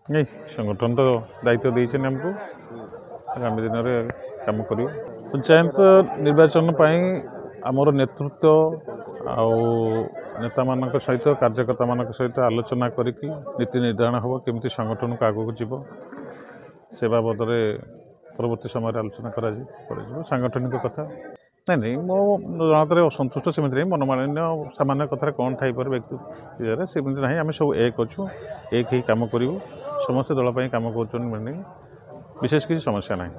नहीं संगठन तो दायित्व देते आमको आगामी दिन में कम कर पंचायत निर्वाचन आमर नेतृत्व नेता मान सहित कार्यकर्ता मान सहित आलोचना करके नीति निर्धारण हम केमती संगठन को आगू जीव से बाबद परवर्ती समय आलोचना कर सांगठनिक कथा नहीं नहीं मो जनतर असंतुष्ट सेमती नहीं मनमालिन्य सामान्य कथार कौन थी व्यक्ति सेमती ना आम सब एक अच्छु एक ही कम करूँ समस्ते दलपाई कम कर विशेष किसी समस्या ना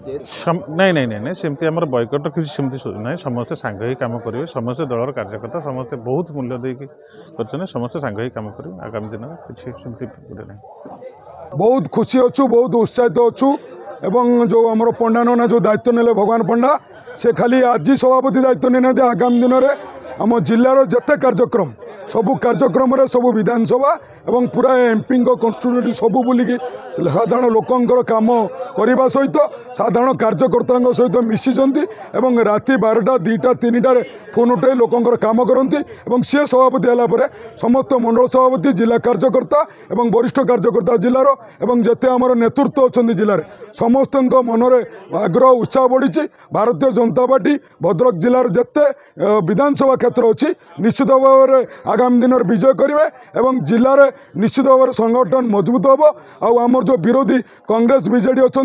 नहीं नहीं नहीं सेमती आम बयकट किसी सेमती ना समस्ते सांग ही कम करेंगे समस्ते दलर कार्यकर्ता समस्ते बहुत मूल्य देकी कर समस्ते सांग ही कम करेंगे आगामी दिन में किसी सेमती ना बहुत खुशी अच्छु बहुत उत्साहित अच्छु एवं जो आम पंडा नना जो दायित्व ने भगवान पंडा से खाली आज सभापति दायित्व नहीं ना आगामी दिन में आम जिलार जिते कार्यक्रम सबू कार्यक्रम सबू विधानसभा एवं पूरा एमपी कन्स्टिट्यूएंसी सबू बुलिकी साधारण लोकंर काम करने सहित साधारण कार्यकर्ता सहित मिशिंट एवं राति 12टा 2टा 3टार फोन उठाई लोकंर काम करती सी सभापति है समस्त मंडल सभापति जिला कार्यकर्ता एवं वरिष्ठ कार्यकर्ता जिलार एवं जिते आमर नेतृत्व अच्छा जिले समस्त मनरे आग्रह उत्साह बढ़ी भारतीय जनता पार्टी भद्रक जिलार जिते विधानसभा क्षेत्र अच्छी निश्चित भाव में आगामी दिन में विजय करेंगे एवं जिले में निश्चित भाव में संगठन मजबूत हम आमर जो विरोधी कांग्रेस बीजेडी अच्छा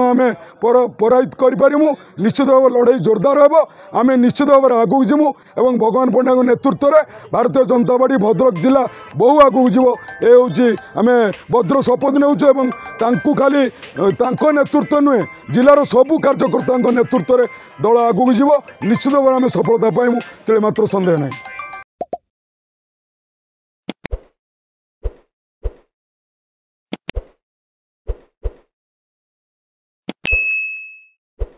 आम पराजित करूँ निश्चित भाव लड़ाई जोरदार हम आम निश्चित भाव में आगू जीवु और भगवान पंडा नेतृत्व में भारतीय जनता पार्टी भद्रक जिला बहु आगू जीव ये आम भद्र शपथ नेउछु खाली नेतृत्व नुहे जिलार सबू कार्यकर्ता नेतृत्व में दल आगू जीव निश्चित भाव में सफलता पाइबू तेरे मात्र सन्देह नहीं।